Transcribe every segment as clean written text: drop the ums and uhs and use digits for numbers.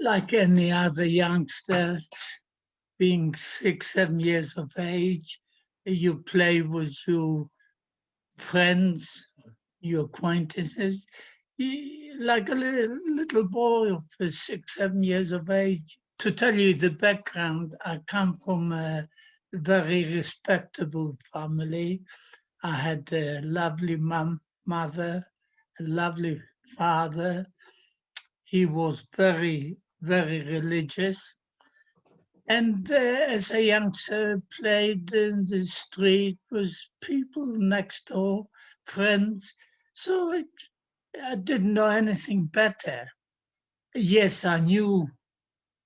like any other youngster, being 6, 7 years of age, you play with your friends, your acquaintances, like a little boy of 6, 7 years of age. To tell you the background, I come from a very respectable family. I had a lovely mother, a lovely father. He was very, very religious. And as a youngster, played in the street with people next door, friends. So I didn't know anything better. Yes, I knew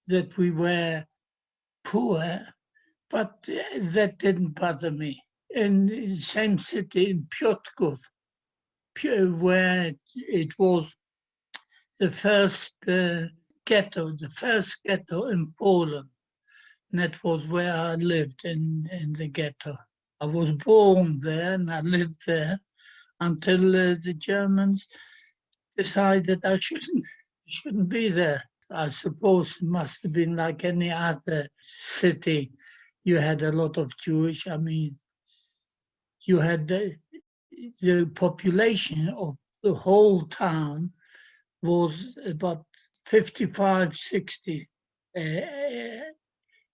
that we were poor, but that didn't bother me. In the same city, in Piotrków, where it was the first ghetto in Poland. And that was where I lived in the ghetto. I was born there and I lived there until the Germans decided I shouldn't be there. I suppose it must have been like any other city. You had a lot of Jewish. I mean, you had the population of the whole town was about 55, 60.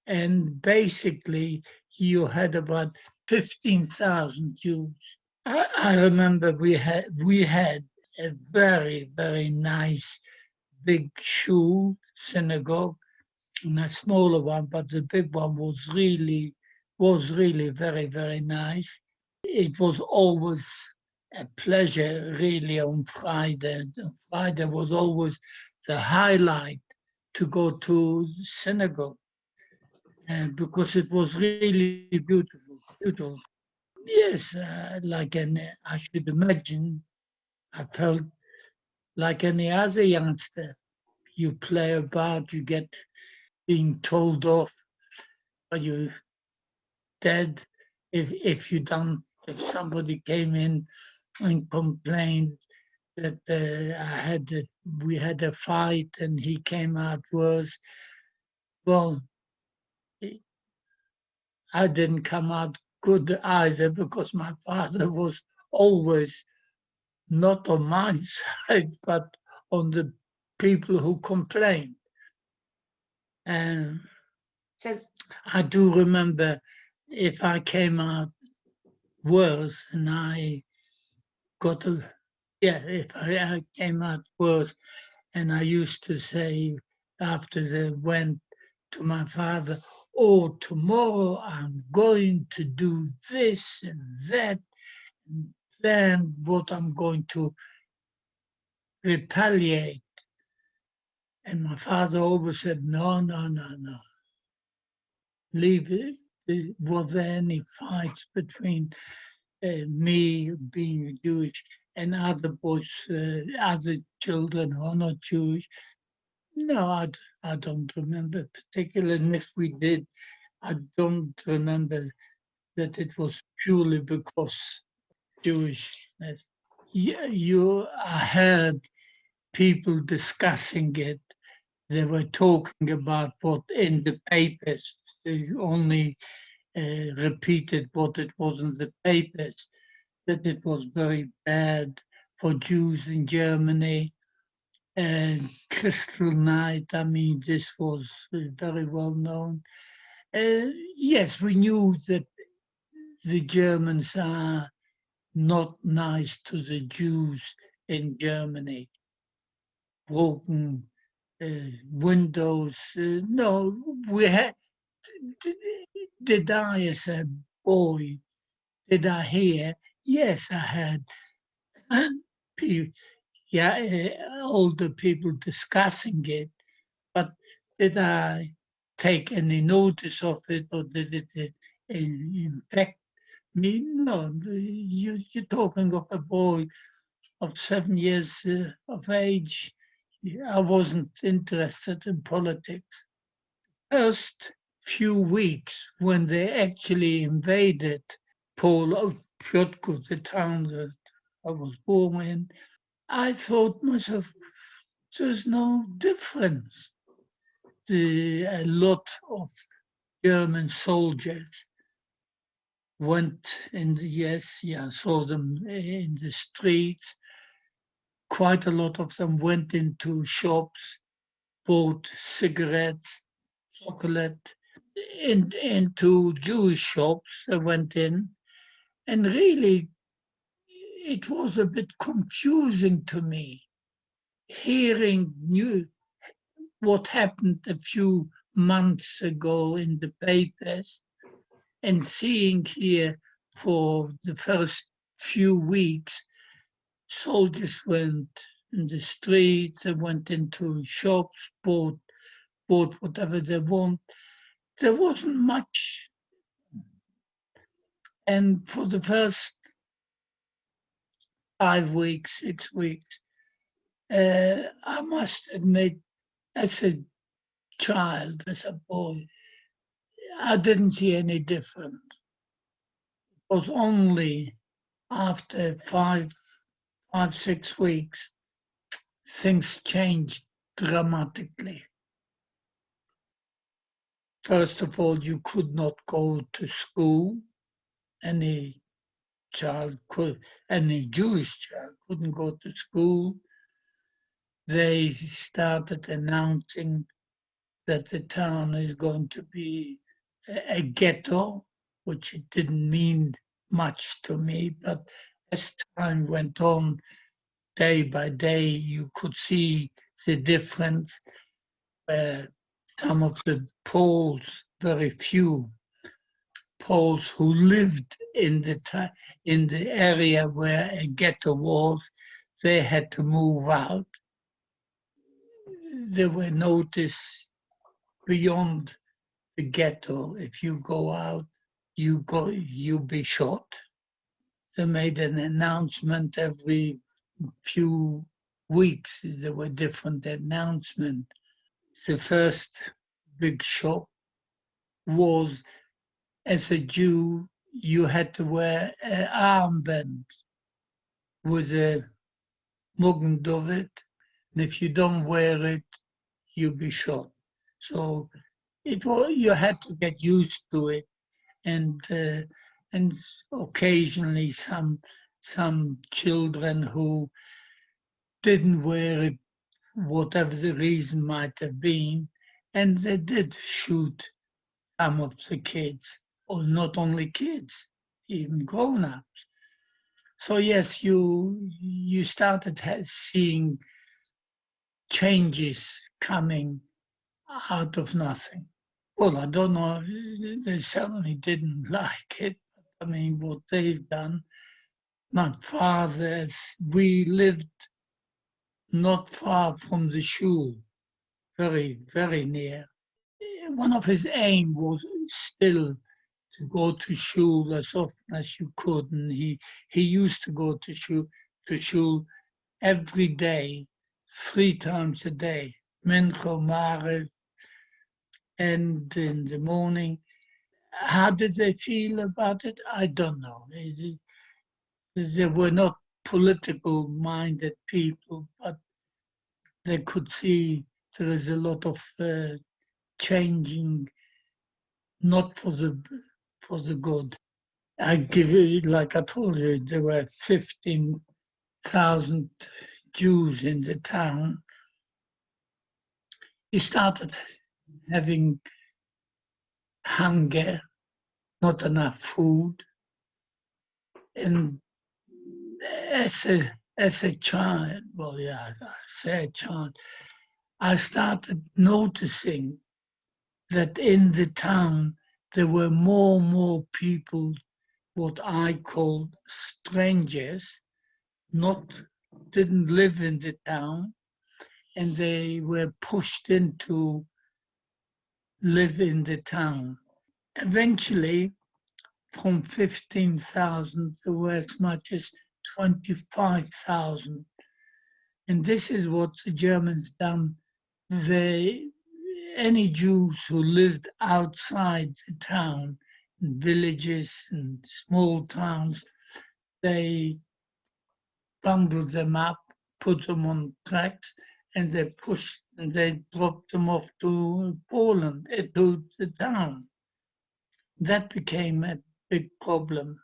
And basically, you had about 15,000 Jews. I remember we had a very, very nice big shul, synagogue, and a smaller one, but the big one was really very, very nice. It was always a pleasure, really, on Friday. Friday was always the highlight to go to synagogue, because it was really beautiful. Yes, I should imagine, I felt like any other youngster. You play about, you get being told off, are you dead? If somebody came in and complained that we had a fight and he came out worse, well, I didn't come out good either, because my father was always not on my side, but on the people who complained. And So I do remember, if I came out worse and if I came out worse, and I used to say after they went to my father, oh, tomorrow I'm going to do this and that, and plan what I'm going to retaliate. And my father always said, no, no, no, no. Leave it. Was there any fights between me being Jewish and other boys, other children who are not Jewish? No, I don't remember particularly. And if we did, I don't remember that it was purely because Jewishness. I heard people discussing it. They were talking about what in the papers. They only repeated what it was in the papers, that it was very bad for Jews in Germany. And Kristallnacht, I mean, this was very well known. Yes, we knew that the Germans are not nice to the Jews in Germany. Broken windows. No, we had. Did I, as a boy, did I hear? Yes, I had. pe- older people discussing it, but did I take any notice of it, or did it infect me? No, you're talking of a boy of 7 years of age. I wasn't interested in politics. First few weeks when they actually invaded Piotrków, the town that I was born in, I thought myself, there's no difference. a lot of German soldiers went in the, yes, yeah, saw them in the streets. Quite a lot of them went into shops, bought cigarettes, chocolate, into Jewish shops. They went in, and really, it was a bit confusing to me hearing what happened a few months ago in the papers and seeing here for the first few weeks, soldiers went in the streets, they went into shops, bought whatever they want. There wasn't much. And for the first 5 weeks, 6 weeks, I must admit, as a child, as a boy, I didn't see any difference. It was only after 6 weeks, things changed dramatically. First of all, you could not go to school. Any Jewish child couldn't go to school. They started announcing that the town is going to be a ghetto, which it didn't mean much to me, but as time went on, day by day, you could see the difference. Some of the Poles, very few Poles who lived in the area where a ghetto was, they had to move out. There were notices beyond the ghetto. If you go out, you'll be shot. They made an announcement every few weeks. There were different announcements. The first big shock was, as a Jew, you had to wear an armband with a Magen David, and if you don't wear it, you'll be shot. So you had to get used to it, and occasionally some children who didn't wear it, whatever the reason might have been, and they did shoot some of the kids, or not only kids, even grown-ups. So yes, you started seeing changes coming out of nothing. Well, I don't know, they certainly didn't like it. I mean, what they've done, my father's, we lived not far from the shul, very, very near. One of his aims was still to go to shul as often as you could, and he used to go to shul every day, 3 times a day, Mincha, Maariv, and in the morning. How did they feel about it? I don't know. They were not political-minded people, but they could see there is a lot of changing, not for the good. I give you, like I told you, there were 15,000 Jews in the town. We started having hunger, not enough food, and as a child, well, yeah, I say a child, I started noticing that in the town there were more and more people, what I call strangers, didn't live in the town, and they were pushed into live in the town. Eventually, from 15,000, there were as much as 25,000. And this is what the Germans done. Any Jews who lived outside the town, in villages and small towns, they bundled them up, put them on tracks, and they dropped them off to Poland, to the town. That became a big problem.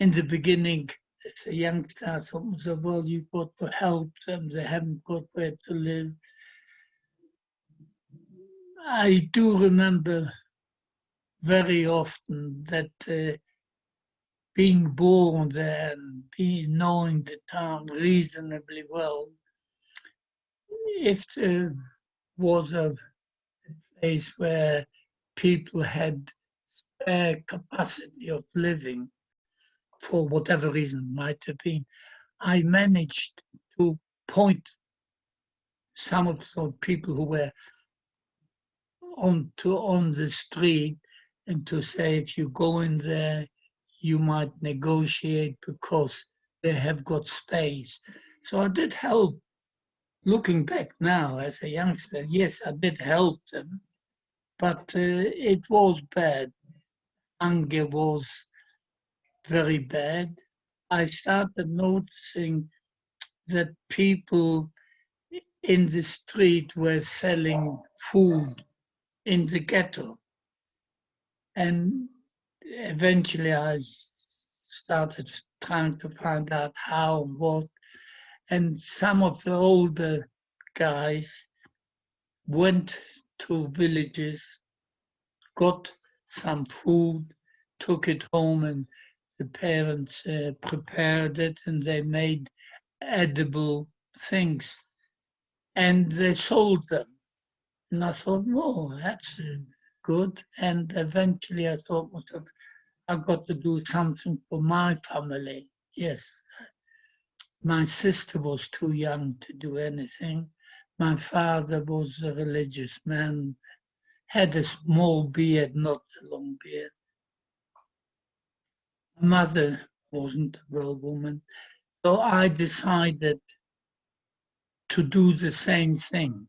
In the beginning, as a youngster, I thought, well, you've got to help them. They haven't got where to live. I do remember very often that being born there and knowing the town reasonably well, if there was a place where people had spare capacity of living, for whatever reason might have been, I managed to point some of the people who were on the street and to say, if you go in there, you might negotiate because they have got space. So I did help. Looking back now as a youngster, yes, I did help them, but it was bad. Hunger was very bad. I started noticing that people in the street were selling food in the ghetto. And eventually I started trying to find out how and what. And some of the older guys went to villages, got some food, took it home, and the parents prepared it, and they made edible things. And they sold them. And I thought, whoa, that's good. And eventually I thought myself, I've got to do something for my family. Yes, my sister was too young to do anything. My father was a religious man, had a small beard, not a long beard. My mother wasn't a well woman. So I decided to do the same thing.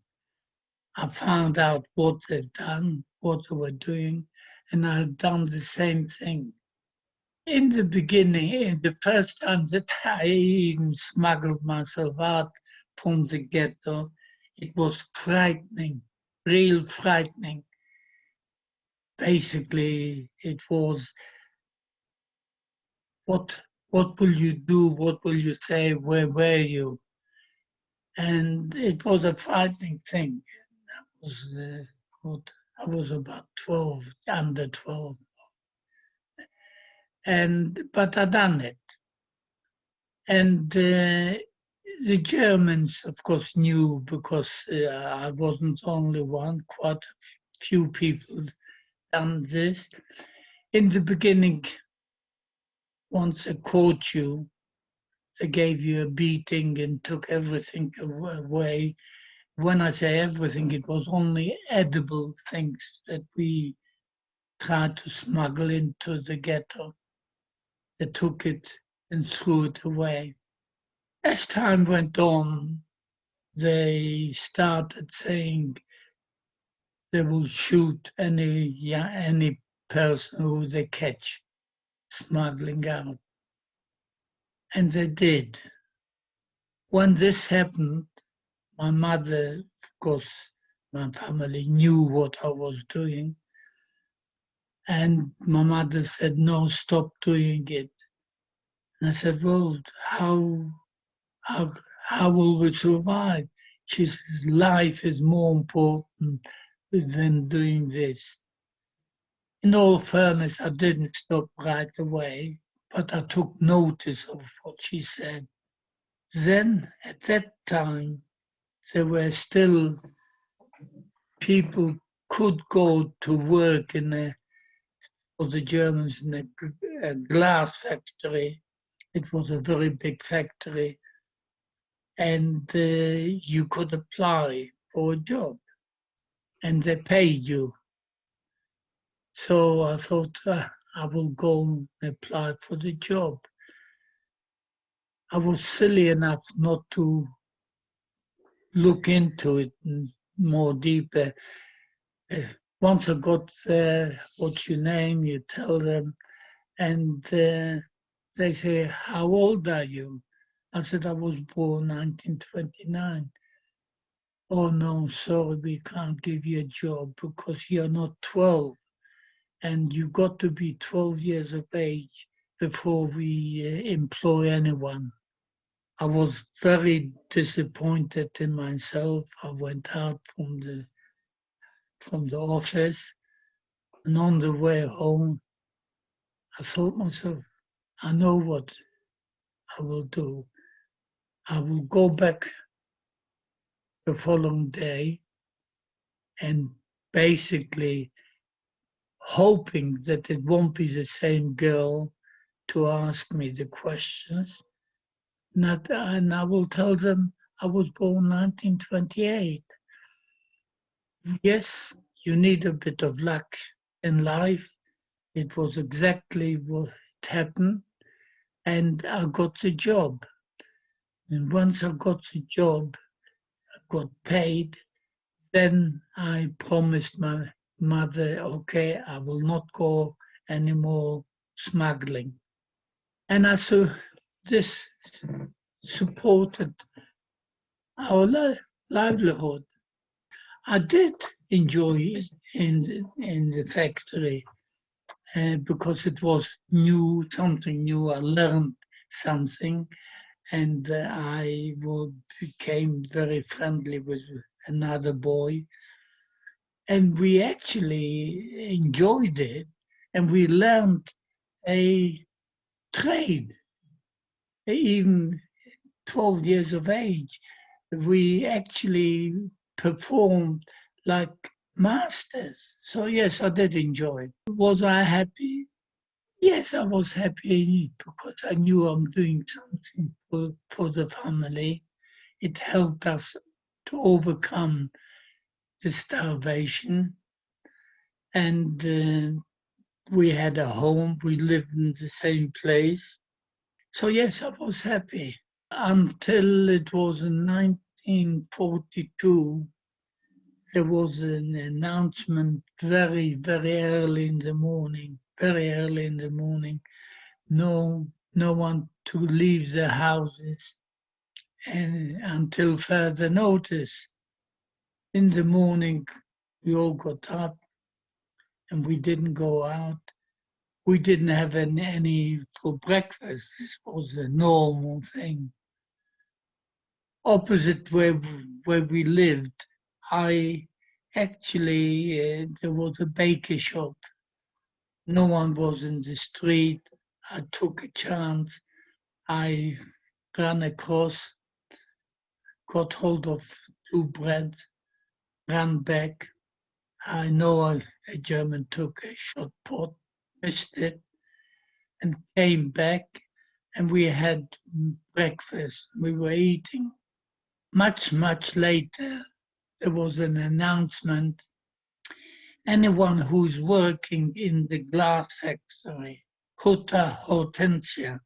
I found out what they've done, what they were doing, and I've done the same thing. In the beginning, the first time that I even smuggled myself out from the ghetto, it was frightening, real frightening. Basically, it was, what will you do? What will you say? Where were you? And it was a frightening thing. Was what I was about 12, under 12, but I done it. And the Germans, of course, knew because I wasn't the only one. Quite a few people done this. In the beginning, once they caught you, they gave you a beating and took everything away. When I say everything, it was only edible things that we tried to smuggle into the ghetto. They took it and threw it away. As time went on, they started saying they will shoot any person who they catch smuggling out. And they did. When this happened, my mother, of course, my family knew what I was doing. And my mother said, no, stop doing it. And I said, well, how will we survive? She says, life is more important than doing this. In all fairness, I didn't stop right away, but I took notice of what she said. Then, at that time, there were still people could go to work for the Germans in a glass factory. It was a very big factory, and you could apply for a job, and they paid you. So I thought I will go and apply for the job. I was silly enough not to look into it more deeper. Once I got there, what's your name? You tell them, and they say, how old are you? I said, I was born 1929. oh no, sorry, we can't give you a job because you're not 12 and you got to be 12 years of age before we employ anyone. I was very disappointed in myself. I went out from the office, and on the way home, I thought myself, I know what I will do. I will go back the following day and basically hoping that it won't be the same girl to ask me the questions. And I will tell them I was born 1928. Yes, you need a bit of luck in life. It was exactly what happened, and I got the job. And once I got the job, I got paid, then I promised my mother, okay, I will not go anymore smuggling. And I saw this supported our livelihood. I did enjoy it in the factory because it was new, something new. I learned something, and became very friendly with another boy, and we actually enjoyed it, and we learned a trade, even 12 years of age. We actually performed like masters. So yes, I did enjoy it. Was I happy? Yes, I was happy because I knew I'm doing something for the family. It helped us to overcome the starvation, and we had a home. We lived in the same place. So yes, I was happy until it was in 1942. There was an announcement very, very early in the morning, very early in the morning. No one to leave their houses and until further notice. In the morning, we all got up and we didn't go out. We didn't have any for breakfast. This was a normal thing. Opposite where we lived, I actually, there was a baker shop. No one was in the street. I took a chance. I ran across, got hold of two bread, ran back. I know a German took a shot pot, missed it, and came back, and we had breakfast. We were eating. Much later, there was an announcement. Anyone who's working in the glass factory, Huta Hortensia,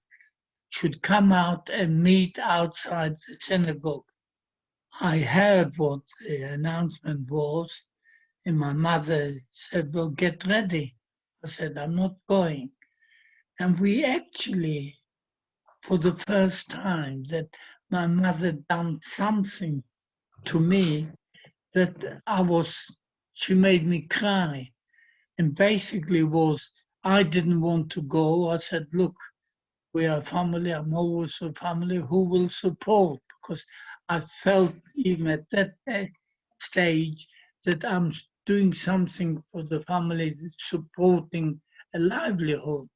should come out and meet outside the synagogue. I heard what the announcement was, and my mother said, well, get ready. I said, I'm not going. And we actually, for the first time, that my mother done something to me that she made me cry. And basically was, I didn't want to go. I said, look, we are a family, I'm always a family, who will support? Because I felt even at that stage that I'm doing something for the family, supporting a livelihood.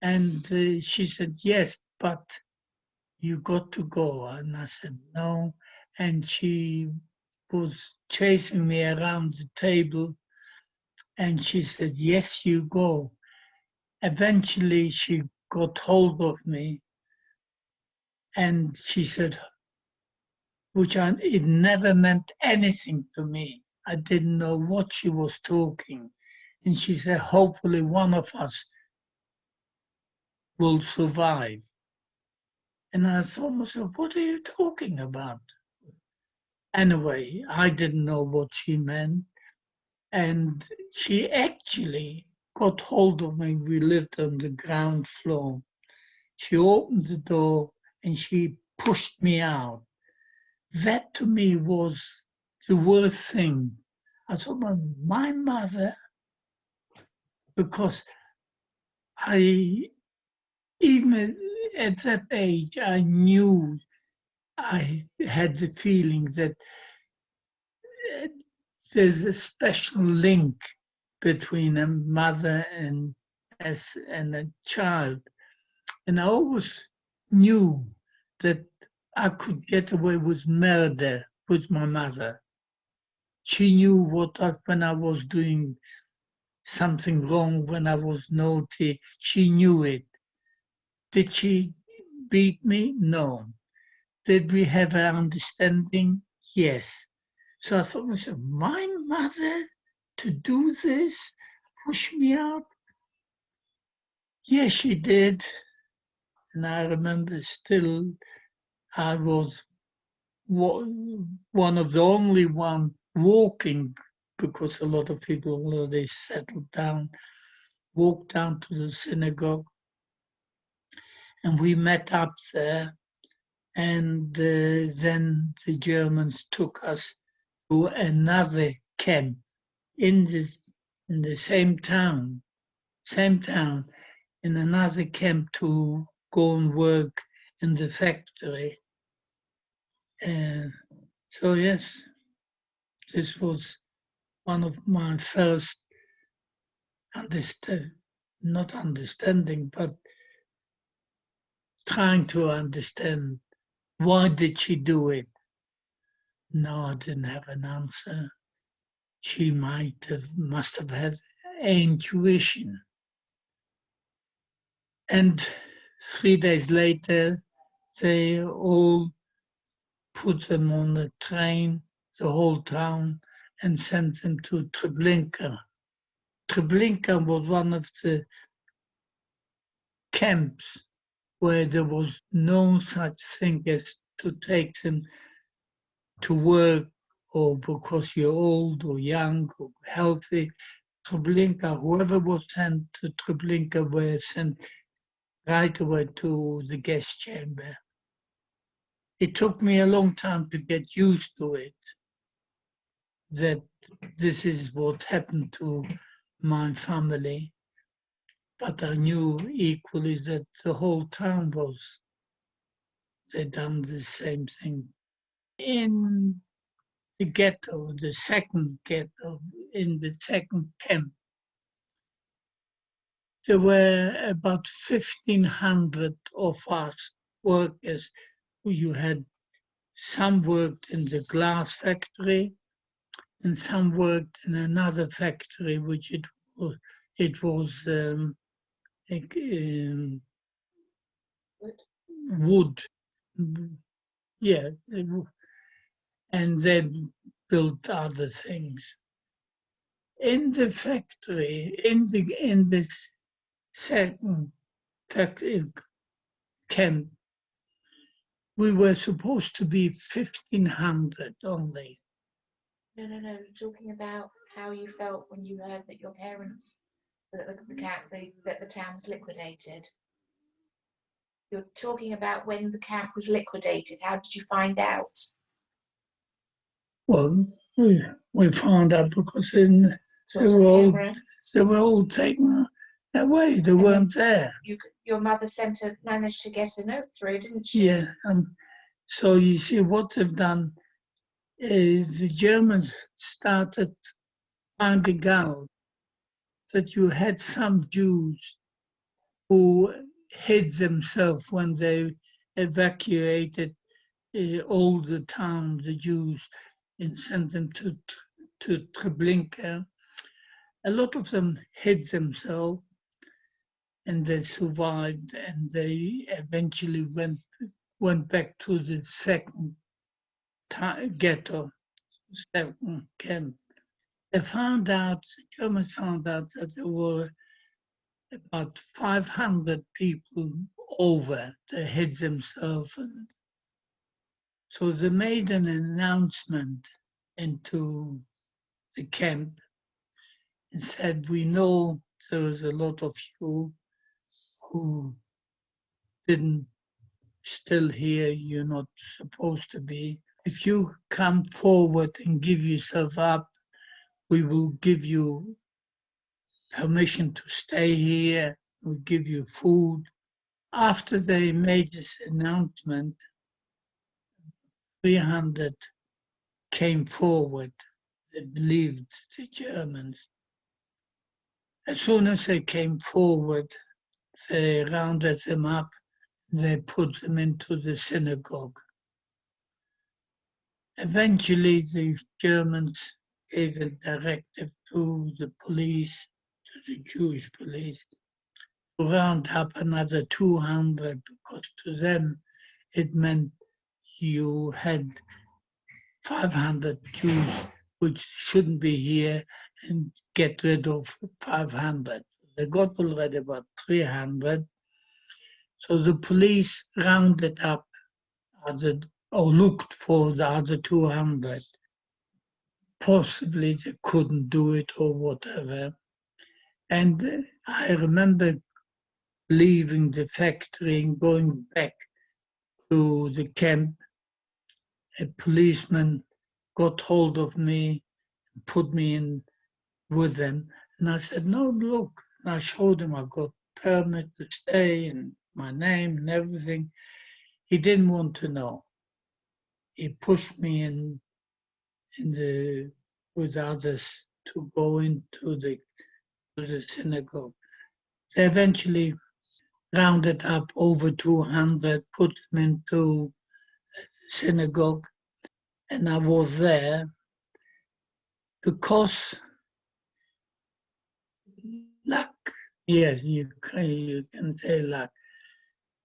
And she said, yes, but you got to go. And I said, no. And she was chasing me around the table. And she said, yes, you go. Eventually, she got hold of me and she said, it never meant anything to me. I didn't know what she was talking. And she said, hopefully one of us will survive. And I thought myself, what are you talking about? Anyway, I didn't know what she meant. And she actually got hold of me. We lived on the ground floor. She opened the door and she pushed me out. that to me was the worst thing. I thought, my mother, because I, even at that age, I knew, I had the feeling that there's a special link between a mother and a child. And I always knew that I could get away with murder with my mother. She knew when I was doing something wrong, when I was naughty, she knew it. Did she beat me? No. Did we have an understanding? Yes. So I thought to myself, my mother to do this, push me out? Yes, she did. And I remember still I was one of the only one walking, because a lot of people already settled down, walked down to the synagogue, and we met up there. And then the Germans took us to another camp in the same town, in another camp to go and work in the factory. And so yes, this was one of my first not understanding, but trying to understand, why did she do it? No, I didn't have an answer. She must have had intuition. And 3 days later, they all put them on a train, the whole town, and sent them to Treblinka. Treblinka was one of the camps where there was no such thing as to take them to work, or because you're old or young or healthy. Treblinka, whoever was sent to Treblinka were sent right away to the gas chamber. It took me a long time to get used to it, that this is what happened to my family. But I knew equally that the whole town they'd done the same thing. In the ghetto, the second ghetto, in the second camp, there were about 1,500 of us workers. You had some worked in the glass factory, and some worked in another factory, which it was like, wood. Yeah, and they built other things. In the factory, in this second factory camp, we were supposed to be 1,500 only. No. You're talking about how you felt when you heard that your parents, that the town was liquidated. You're talking about when the camp was liquidated. How did you find out? Well, we found out because they were all taken away. They weren't there. Your mother managed to get a note through, didn't she? Yeah. So you see, what they've done is the Germans started finding out that you had some Jews who hid themselves when they evacuated all the town, the Jews, and sent them to Treblinka. A lot of them hid themselves, and they survived, and they eventually went back to the second ghetto, second camp. The Germans found out that there were about 500 people over. They hid themselves. And so they made an announcement into the camp and said, we know there was a lot of you who didn't still here, you're not supposed to be. if you come forward and give yourself up, we will give you permission to stay here, we'll give you food. After they made this announcement, 300 came forward. They believed the Germans. As soon as they came forward, they rounded them up, they put them into the synagogue. Eventually, the Germans gave a directive to the police, to the Jewish police, to round up another 200, because to them it meant you had 500 Jews which shouldn't be here and get rid of 500. They got already about 300. So the police rounded up or looked for the other 200. Possibly they couldn't do it or whatever. And I remember leaving the factory and going back to the camp. A policeman got hold of me, put me in with them. And I said, no, look. And I showed him I got permit to stay and my name and everything. He didn't want to know. He pushed me in with others to go into the synagogue. They eventually rounded up over 200, put them into the synagogue, and I was there because luck, yes, you can say luck,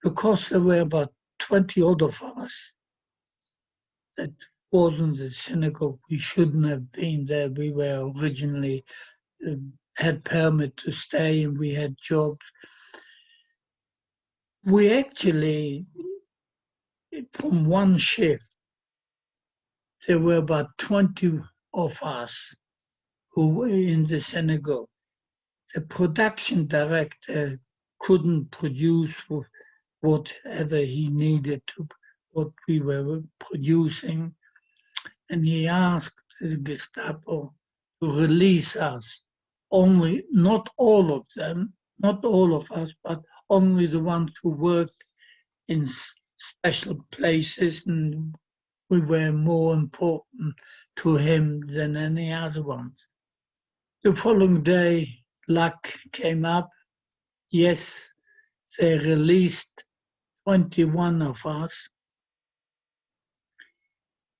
because there were about 20 other of us that wasn't the synagogue. We shouldn't have been there. We were originally had permit to stay and we had jobs. We actually, from one shift, there were about 20 of us who were in the synagogue. The production director couldn't produce whatever he needed to, what we were producing. And he asked the Gestapo to release us. Only, not all of them, not all of us, but only the ones who worked in special places, and we were more important to him than any other ones. The following day, luck came up. Yes, they released 21 of us.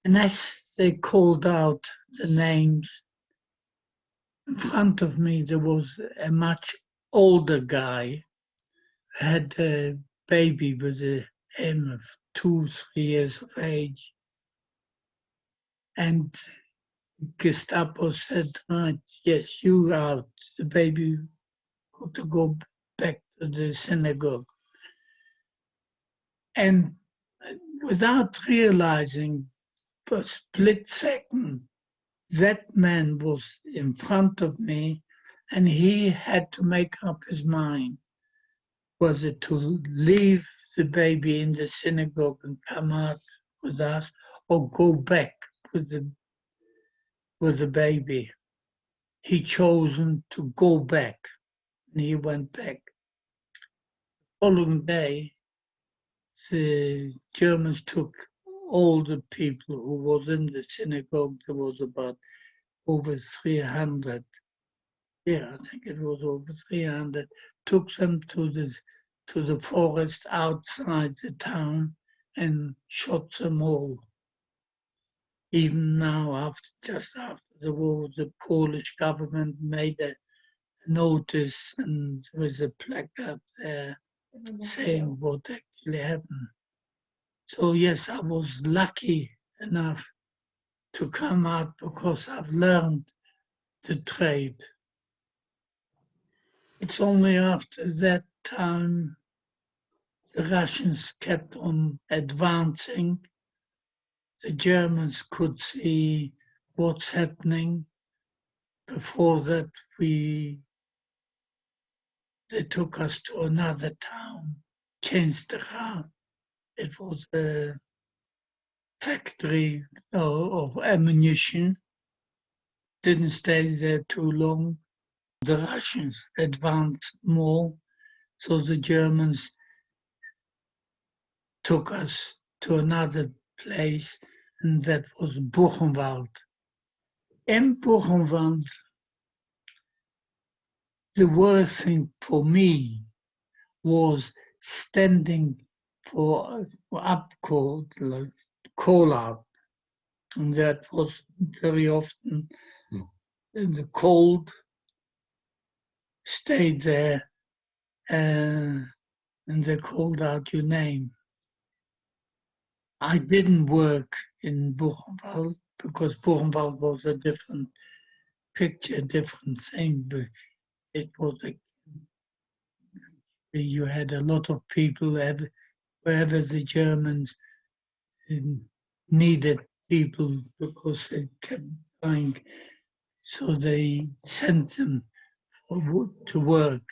And as they called out the names, in front of me there was a much older guy who had a baby with him of 2-3 years of age. And Gestapo said, right, yes, you out, the baby got to go back to the synagogue. And without realizing for a split second, that man was in front of me and he had to make up his mind whether to leave the baby in the synagogue and come out with us or go back with the baby. He chosen to go back and he went back. The following day, the Germans took all the people who was in the synagogue. There was about over 300. Yeah, I think it was over 300. Took them to the forest outside the town and shot them all. Even now, just after the war, the Polish government made a notice and there was a placard there saying what actually happened. So yes, I was lucky enough to come out because I've learned the trade. It's only after that time the Russians kept on advancing. The Germans could see what's happening. Before that, they took us to another town, changed the route. It was a factory of ammunition. Didn't stay there too long. The Russians advanced more, so the Germans took us to another place, and that was Buchenwald. In Buchenwald, the worst thing for me was standing for up cold, like coal up, and that was very often in the cold. Stayed there, and they called out your name. I didn't work in Buchenwald because Buchenwald was a different picture, different thing. But it was you had a lot of people wherever the Germans needed people because they kept dying, so they sent them to work.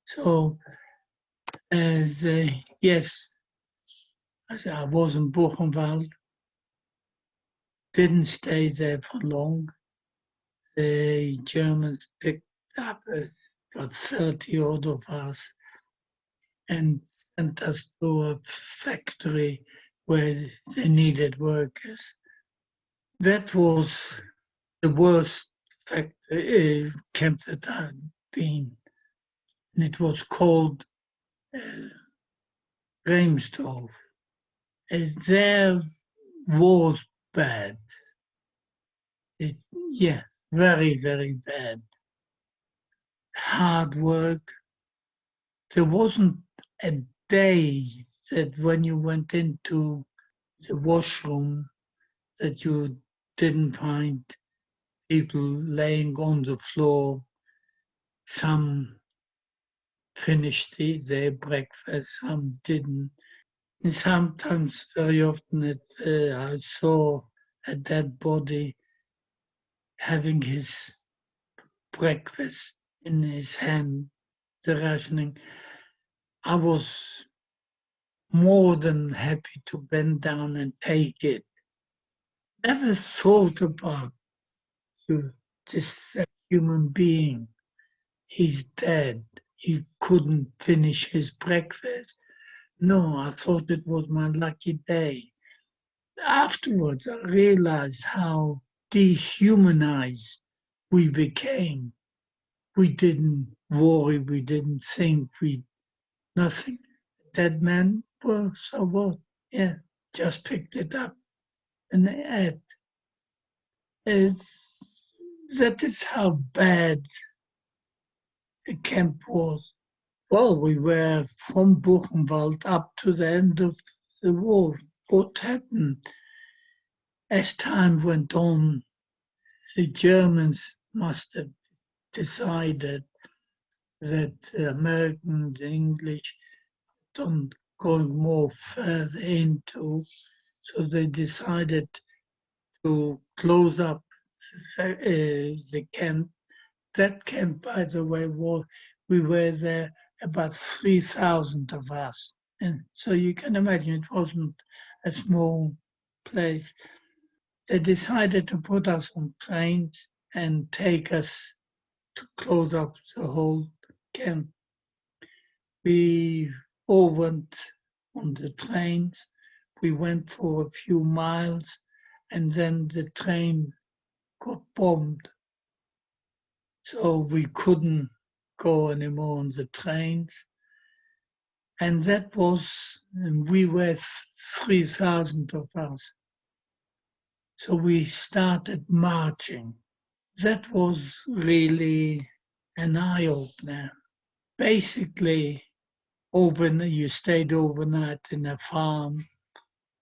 So yes, I was in Buchenwald, didn't stay there for long. The Germans picked up about 30 odd of us and sent us to a factory where they needed workers. That was the worst camp that I'd been. And it was called Reimsdorf. There was bad. Yeah, very, very bad. Hard work. There wasn't a day that when you went into the washroom that you didn't find people laying on the floor. Some finished their breakfast, some didn't. And sometimes, very often, I saw a dead body having his breakfast in his hand, the rationing. I was more than happy to bend down and take it. Never thought about this human being. He's dead. He couldn't finish his breakfast. No, I thought it was my lucky day. Afterwards, I realized how dehumanized we became. We didn't worry, we didn't think, nothing. Dead man, well, so what? Yeah, just picked it up and ate. That is how bad the camp was. Well, we were from Buchenwald up to the end of the war. What happened? As time went on, the Germans must have decided that the Americans, the English, don't going more further into, so they decided to close up the camp. That camp, by the way, we were there about 3,000 of us. And so you can imagine it wasn't a small place. They decided to put us on trains and take us to close up the whole camp. We all went on the trains. We went for a few miles and then the train got bombed. So we couldn't go anymore on the trains. And we were 3,000 of us. So we started marching. That was really an eye-opener. Basically, you stayed overnight in a farm,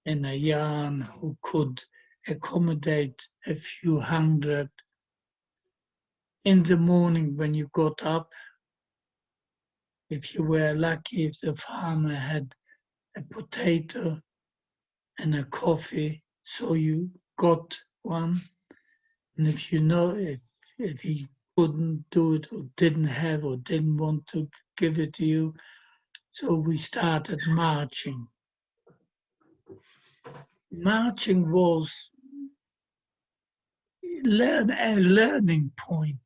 in a yarn who could accommodate a few hundred. In the morning when you got up, if you were lucky, if the farmer had a potato and a coffee, so you got one. And if he couldn't do it or didn't have or didn't want to give it to you, so we started marching. marching was a learning point.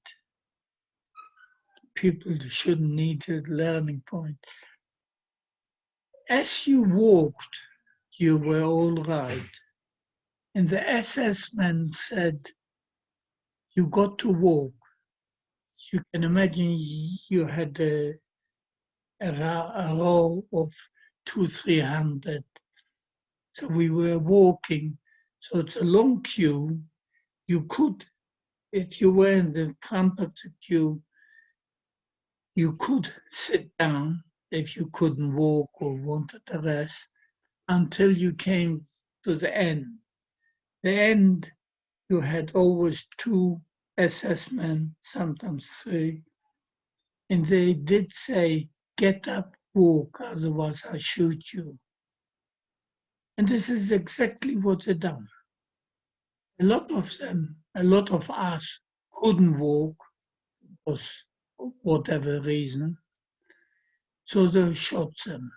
People shouldn't need a learning point. As you walked, you were all right. And the SS man said, you got to walk. You can imagine you had a row of 200-300. So we were walking. So it's a long queue. You could, if you were in the front of the queue, you could sit down if you couldn't walk or wanted to rest until you came to the end. The end, you had always 2 SS men, sometimes 3, and they did say, get up, walk, otherwise I shoot you. And this is exactly what they done. A lot of them, a lot of us couldn't walk for whatever reason, so they shot them.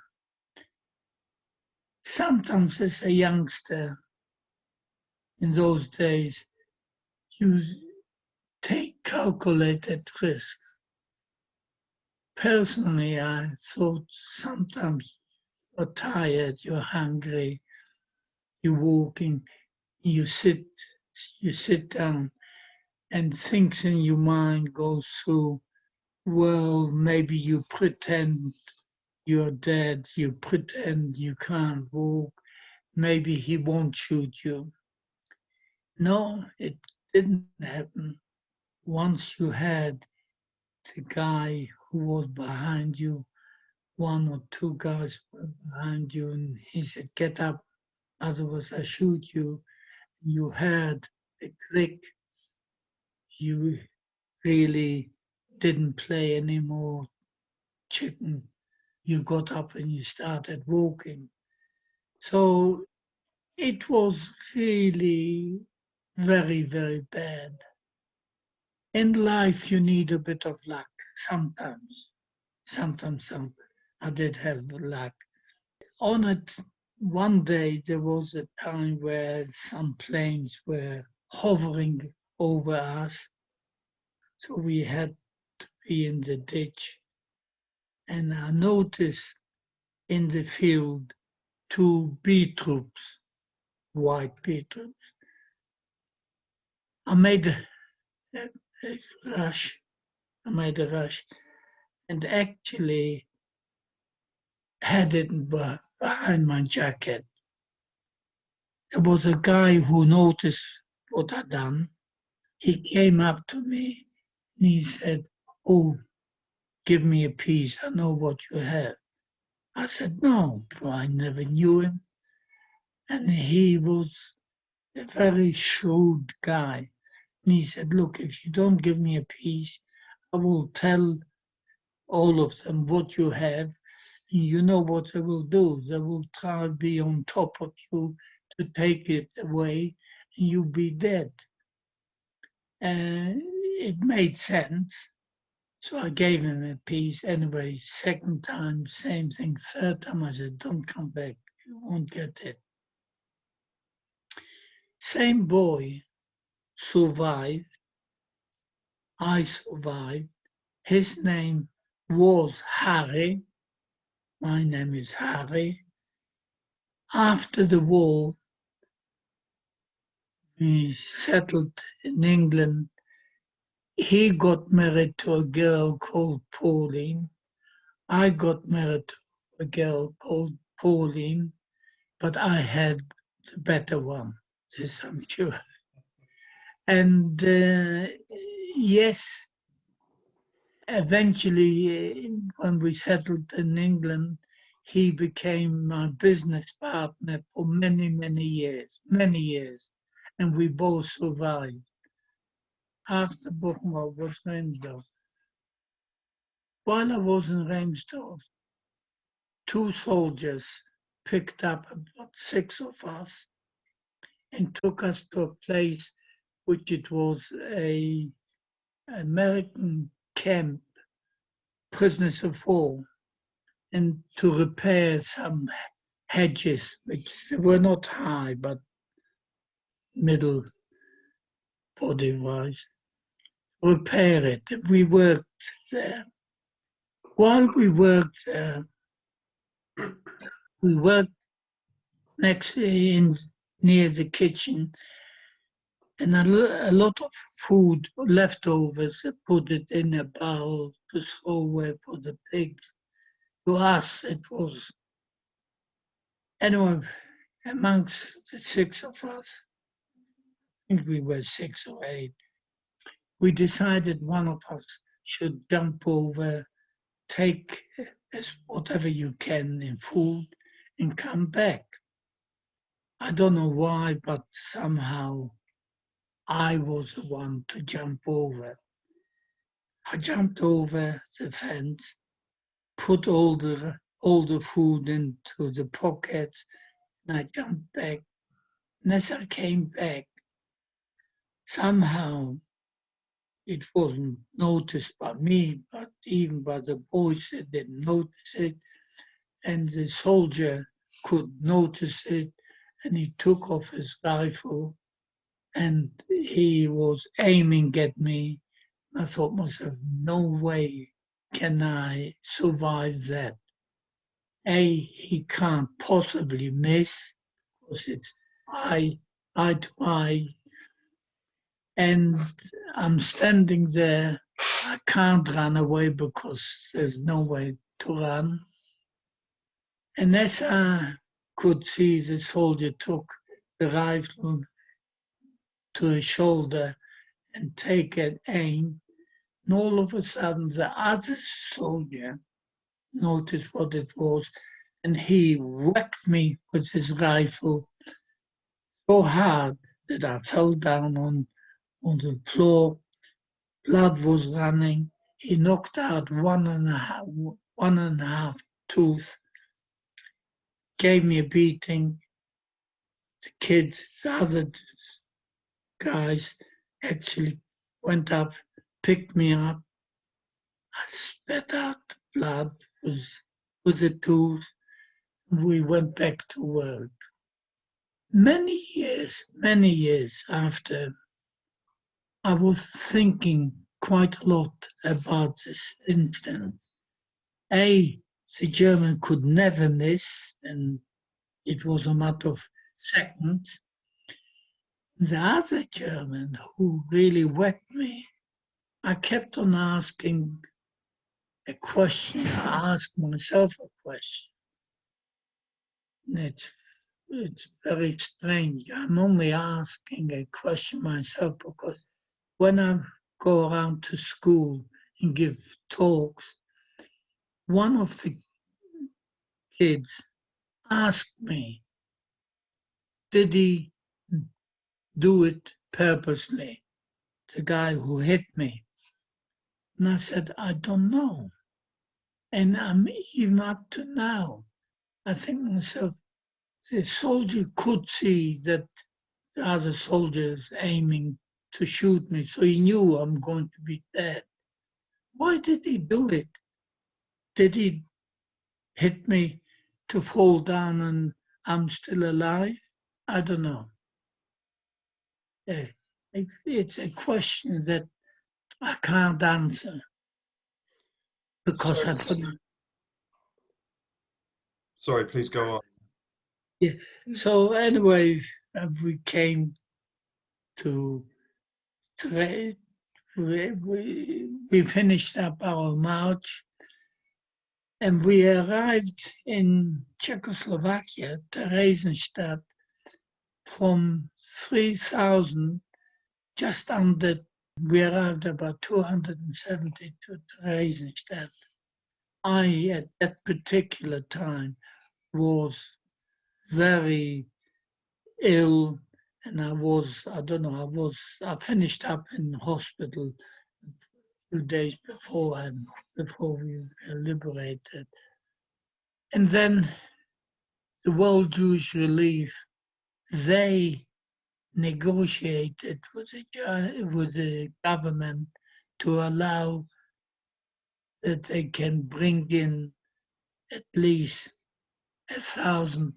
Sometimes as a youngster, in those days, you take calculated risk. Personally, I thought sometimes you're tired, you're hungry, you're walking, you sit down, and things in your mind go through. Well, maybe you pretend you're dead, you pretend you can't walk, maybe he won't shoot you. No, it didn't happen. Once you had the guy who was behind you, 1 or 2 guys were behind you, and he said, get up, otherwise I shoot you. You heard the click. You really didn't play any more chicken. You got up and you started walking. So it was really very, very bad. In life, you need a bit of luck sometimes. Sometimes I did have luck. On it, one day there was a time where some planes were hovering over us, so we had to be in the ditch. And I noticed in the field 2 B troops, white B troops. I made a rush. I made a rush, and actually had it behind my jacket. There was a guy who noticed what I'd done. He came up to me and he said, oh, give me a piece. I know what you have. I said, no, I never knew him. And he was a very shrewd guy. And he said, look, if you don't give me a piece, I will tell all of them what you have. And you know what they will do. They will try to be on top of you to take it away and you'll be dead. And it made sense. So I gave him a piece anyway. Second time, same thing. Third time, I said, don't come back. You won't get it. Same boy survived. I survived. His name was Harry. My name is Harry. After the war, we settled in England. He got married to a girl called Pauline. I got married to a girl called Pauline, but I had the better one, this I'm sure. And yes, eventually, when we settled in England, he became my business partner for many, many years, and we both survived. After Buchenwald was Reemsdorf. While I was in Reemsdorf, 2 soldiers picked up about 6 of us and took us to a place which it was a American camp, prisoners of war, and to repair some hedges, which were not high, but middle body-wise. Repair it. We worked there. While we worked there, we worked near the kitchen, and a lot of food leftovers. I put it in a barrel to throw away for the pigs. To us, it was anyway. Amongst the six of us, I think we were 6 or 8. We decided one of us should jump over, take whatever you can in food, and come back. I don't know why, but somehow I was the one to jump over. I jumped over the fence, put all the food into the pockets, and I jumped back. And as I came back, somehow it wasn't noticed by me, but even by the boys, they didn't notice it. And the soldier could notice it, and he took off his rifle, and he was aiming at me. I thought myself, no way can I survive that. He can't possibly miss, because it's eye to eye. And I'm standing there. I can't run away because there's no way to run. And as I could see, the soldier took the rifle to his shoulder and take an aim. And all of a sudden, the other soldier noticed what it was, and he whacked me with his rifle so hard that I fell down on the floor. Blood was running. He knocked out one and a half tooth, gave me a beating. The kids, the other guys actually went up, picked me up. I spat out blood with the tooth. We went back to work. Many years after, I was thinking quite a lot about this incident. The German could never miss, and it was a matter of seconds. The other German who really whacked me, I kept on asking a question. I asked myself a question. It's very strange. I'm only asking a question myself because when I go around to school and give talks, one of the kids asked me, did he do it purposely, the guy who hit me? And I said, I don't know. And I'm even up to now, I think to myself, the soldier could see that the other soldier is aiming to shoot me, so he knew I'm going to be dead. Why did he do it? Did he hit me to fall down and I'm still alive? I don't know. It's a question that I can't answer because I don't know. Sorry, please go on. Yeah. So anyway, we came to we finished up our march, and we arrived in Czechoslovakia, Theresienstadt, from 3,000, just under. We arrived about 270 to Theresienstadt. I, at that particular time, was very ill, and I finished up in hospital a few days before we were liberated. And then the World Jewish Relief, they negotiated with the government to allow that they can bring in at least 1,000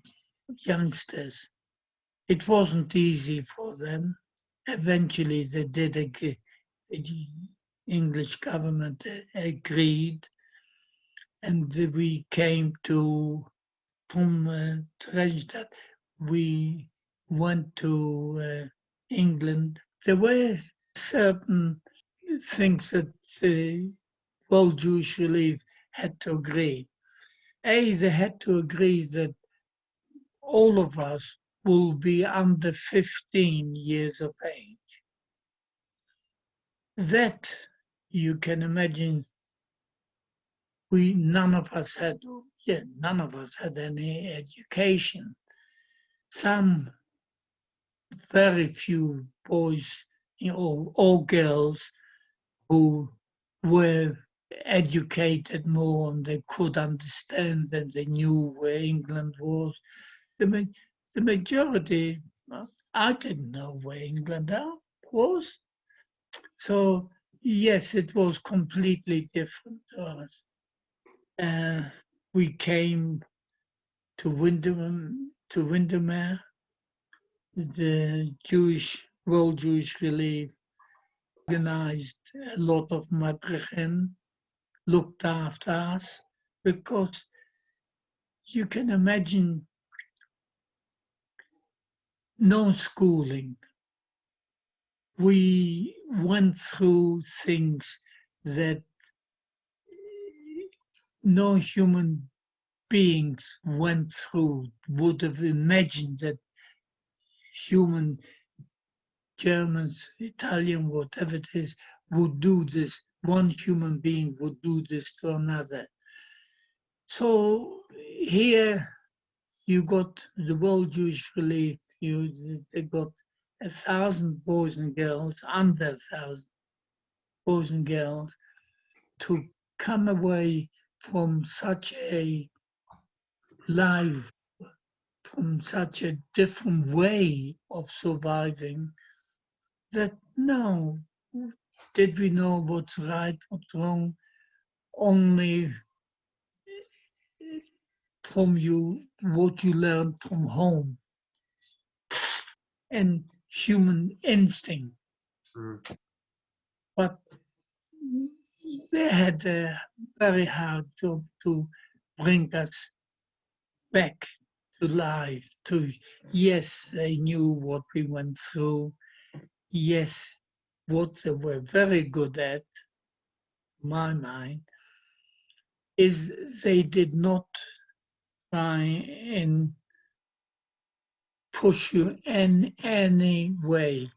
youngsters. It wasn't easy for them. Eventually, they did agree. The English government agreed, and we came to from Dresden. We went to England. There were certain things that the World Jewish Relief had to agree. They had to agree that all of us will be under 15 years of age. That, you can imagine, none of us had any education. Some very few boys, or girls who were educated more and they could understand and they knew where England was. The majority, I didn't know where England was. So, yes, it was completely different to us. We came to Windermere. The World Jewish Relief organized a lot of madrichin, looked after us, because you can imagine no schooling. We went through things that no human beings went through, would have imagined that human, Germans, Italian, whatever it is, would do this. One human being would do this to another. So here you got the World Jewish Relief. They got 1,000 boys and girls, under 1,000 boys and girls, to come away from such a life, from such a different way of surviving, that no, did we know what's right, what's wrong, only from what you learned from home and human instinct. But they had a very hard job to bring us back to life. Yes, they knew what we went through. Yes, what they were very good at, in my mind, is they did not try and push you in any way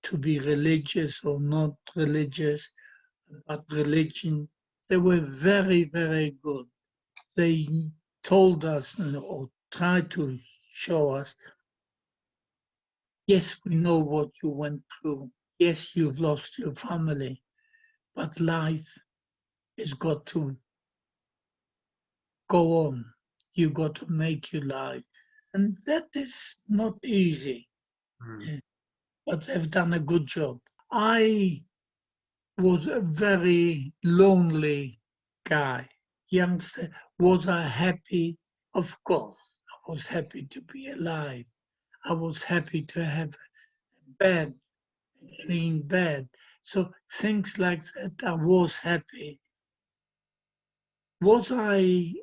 to be religious or not religious, but religion. They were very, very good. They told us or tried to show us, yes, we know what you went through. Yes, you've lost your family, but life has got to go on. You got to make your life. And that is not easy, but they've done a good job. I was a very lonely guy, youngster. Was I happy? Of course. I was happy to be alive. I was happy to have a bed, a clean bed. So things like that, I was happy. Was I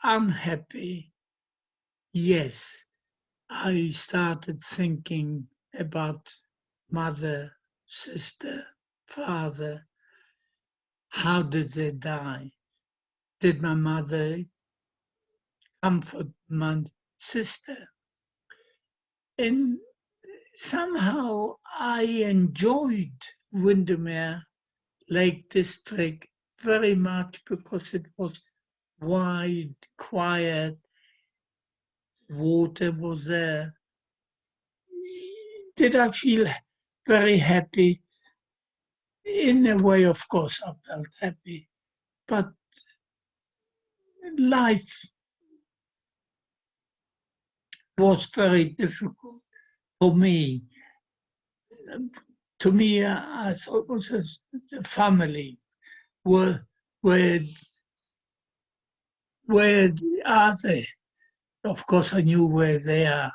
unhappy? Yes. I started thinking about mother, sister, father. How did they die? Did my mother comfort my sister? And somehow I enjoyed Windermere Lake District very much because it was wide, quiet, water was there. Did I feel very happy? In a way, of course, I felt happy. But life was very difficult for me. To me, I thought it was the family. Where are they? of course, I knew where they are.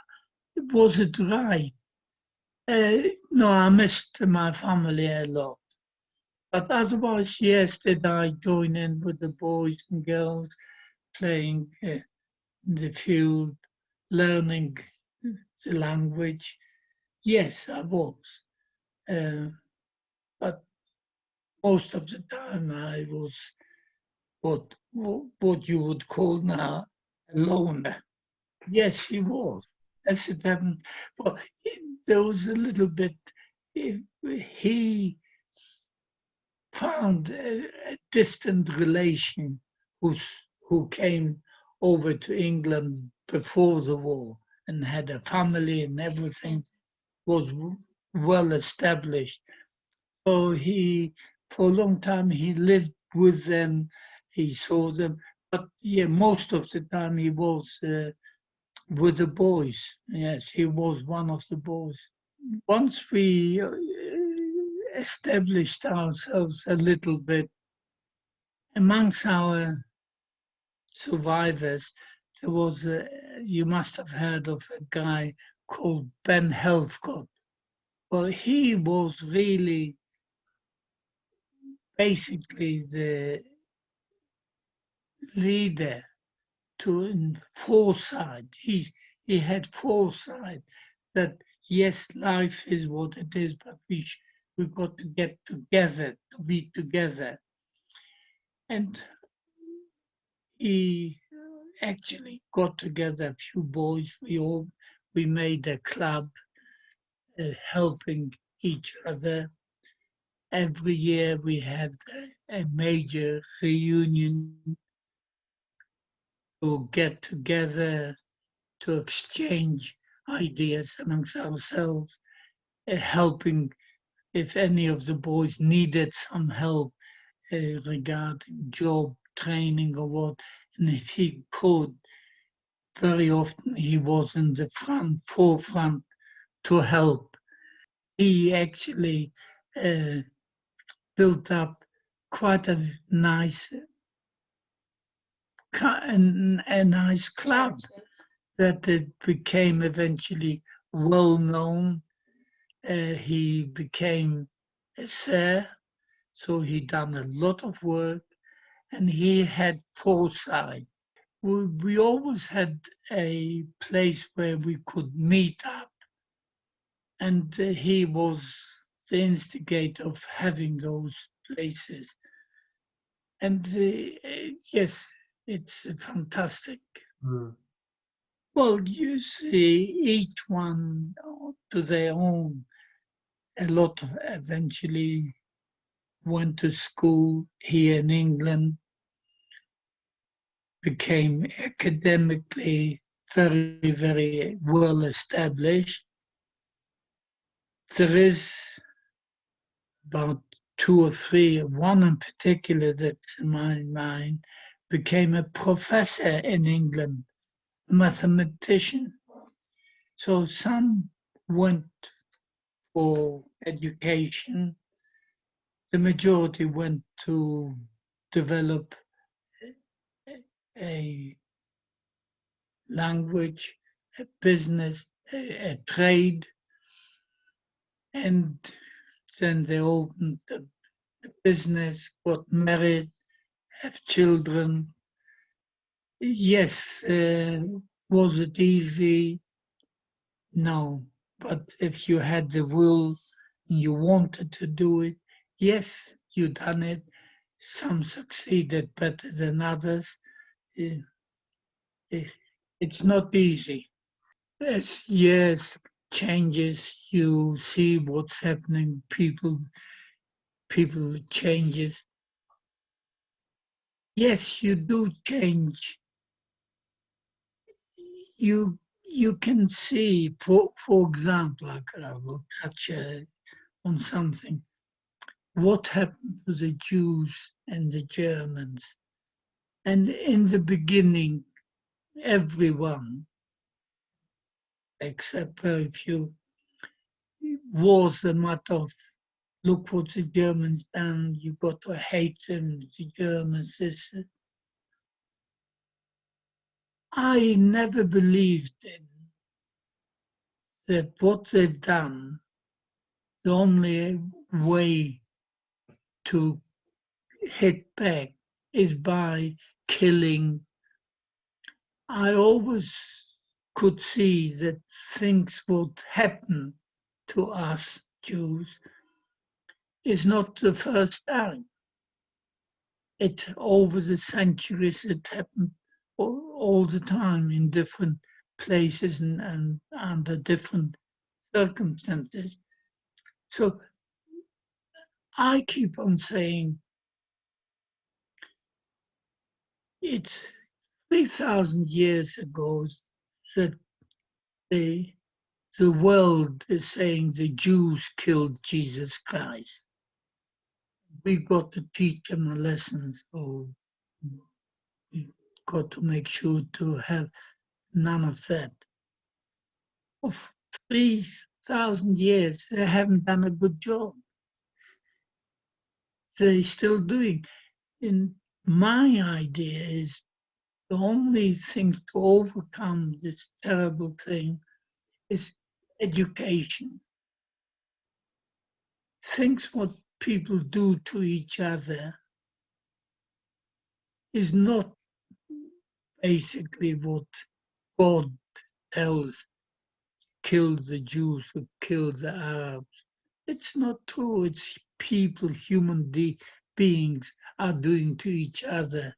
Was it right? No, I missed my family a lot. But otherwise, yes, did I join in with the boys and girls playing in the field, learning the language? Yes, I was. Uh, but most of the time I was what you would call now a loner. Yes, he was. As it happened, well, there was a little bit. He found a distant relation who came over to England before the war and had a family and everything was well established. So for a long time, he lived with them. He saw them, but yeah, most of the time he was with the boys. Yes, he was one of the boys. Once we established ourselves a little bit amongst our survivors, there was you must have heard of a guy called Ben Heathcote. Well, he was really basically the leader to foresight. He had foresight that yes, life is what it is, but we've got to get together to be together. And he actually got together a few boys. We made a club, helping each other. Every year we had a major reunion to get together to exchange ideas amongst ourselves, helping if any of the boys needed some help regarding job training or what, and if he could, very often he was in the forefront to help. He actually uh, built up quite a nice club that it became eventually well known. He became a sir, so he done a lot of work, and he had foresight. We always had a place where we could meet up, and he was the instigator of having those places. And yes, it's fantastic. Mm. Well, you see, each one to their own. A lot eventually went to school here in England, became academically very, very well established. There is about two or three, one in particular that's in my mind, became a professor in England, mathematician. So some went for education. The majority went to develop a language, a business, a trade, and then they opened the business, got married, have children. Yes, was it easy? No, but if you had the will and you wanted to do it, yes, you done it. Some succeeded better than others. Eh, It's not easy. As years changes, you see what's happening. People changes. Yes, you do change. You can see, for example, I will touch on something. What happened to the Jews and the Germans? And in the beginning, everyone, except very few, was a matter of look what the Germans done, you got to hate them, the Germans. This. I never believed in that what they've done, the only way to hit back is by killing. I always could see that things would happen to us Jews. It's not the first time. It over the centuries it happened all the time in different places and under different circumstances. So I keep on saying it's 3,000 years ago that the world is saying the Jews killed Jesus Christ. We've got to teach them a lesson. So we've got to make sure to have none of that. Of 3,000 years, they haven't done a good job. They're still doing. And my idea is the only thing to overcome this terrible thing is education. Things what people do to each other is not basically what God tells, kill the Jews or kill the Arabs. It's not true. It's people, human beings are doing to each other.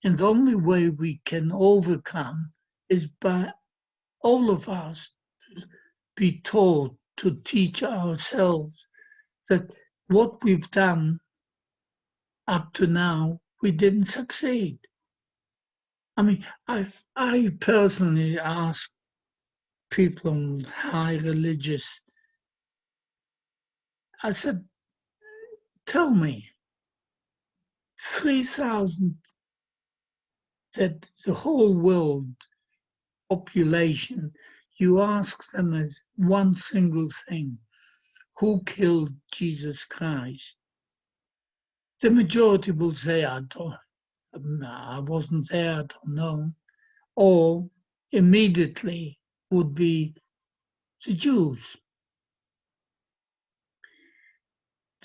And the only way we can overcome is by all of us be taught to teach ourselves that what we've done up to now, we didn't succeed. I mean, I personally ask people in high religious, I said, tell me, 3,000 that the whole world population, you ask them as one single thing, who killed Jesus Christ? The majority will say, I wasn't there, I don't know. Or immediately would be the Jews.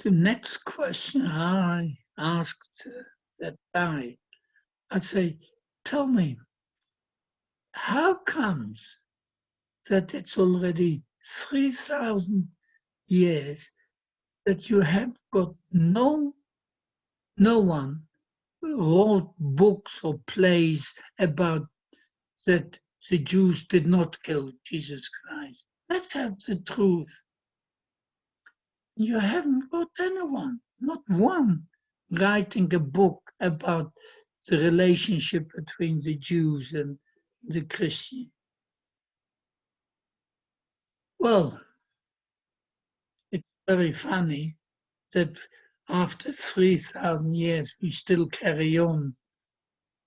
The next question I asked that guy, I'd say, tell me, how comes that it's already 3,000 years that you have got no one wrote books or plays about that the Jews did not kill Jesus Christ? Let's have the truth. You haven't got anyone, not one, writing a book about the relationship between the Jews and the Christians. Well, it's very funny that after 3,000 years we still carry on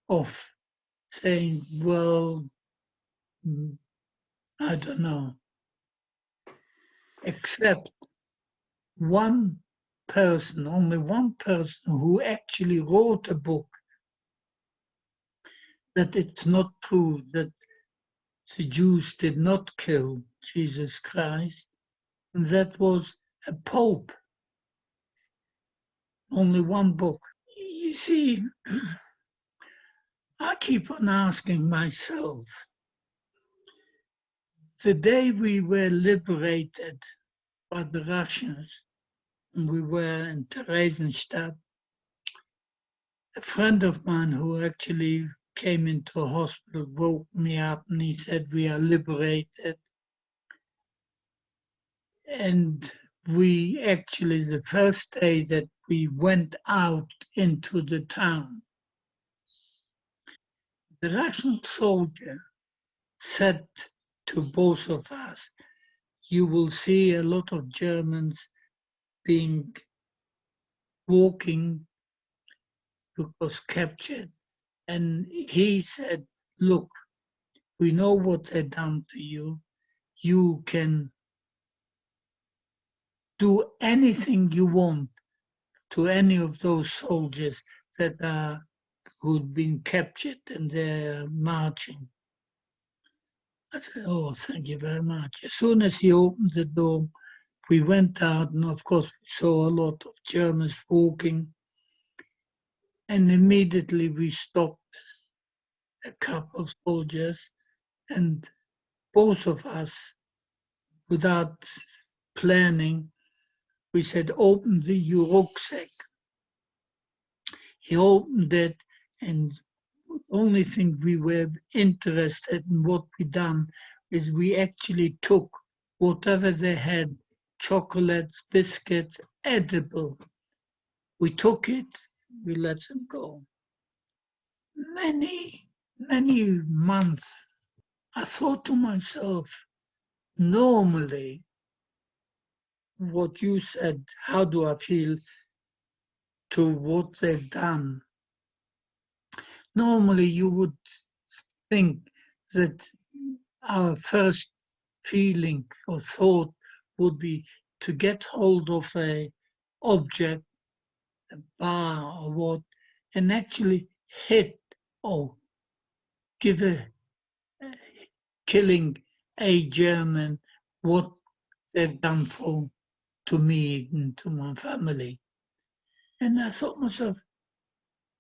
of saying, well, I don't know, except one person, only one person who actually wrote a book that it's not true that the Jews did not kill Jesus Christ, and that was a pope. Only one book. You see, I keep on asking myself, the day we were liberated by the Russians, and we were in Theresienstadt, a friend of mine who actually came into a hospital woke me up and he said, we are liberated. And we actually, the first day that we went out into the town, the Russian soldier said to both of us, you will see a lot of Germans walking because captured. And he said, look, we know what they've done to you. You can do anything you want to any of those soldiers that are who'd been captured and they're marching. I said, oh, thank you very much. As soon as he opened the door, we went out, and of course we saw a lot of Germans walking, and immediately we stopped a couple of soldiers, and both of us, without planning, we said, open the rucksack. He opened it, and the only thing we were interested in what we done is we actually took whatever they had, chocolates, biscuits, edible. We took it, we let them go. Many months, I thought to myself, normally, what you said, how do I feel to what they've done? Normally, you would think that our first feeling or thought would be to get hold of a object, a bar or what, and actually hit or give a killing a German what they've done to me and to my family. And I thought myself,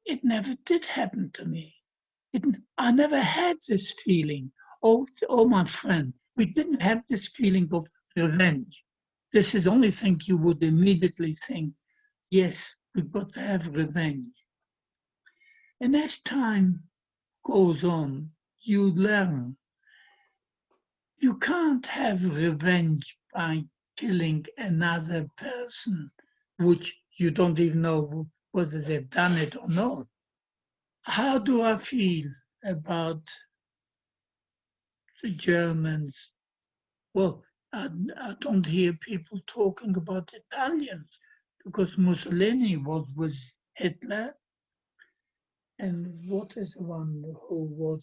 it never did happen to me. I never had this feeling. Oh, my friend, we didn't have this feeling of revenge. This is the only thing you would immediately think, yes, we've got to have revenge. And as time goes on, you learn you can't have revenge by killing another person, which you don't even know whether they've done it or not. How do I feel about the Germans? Well, I don't hear people talking about Italians because Mussolini was with Hitler. And what is the one who was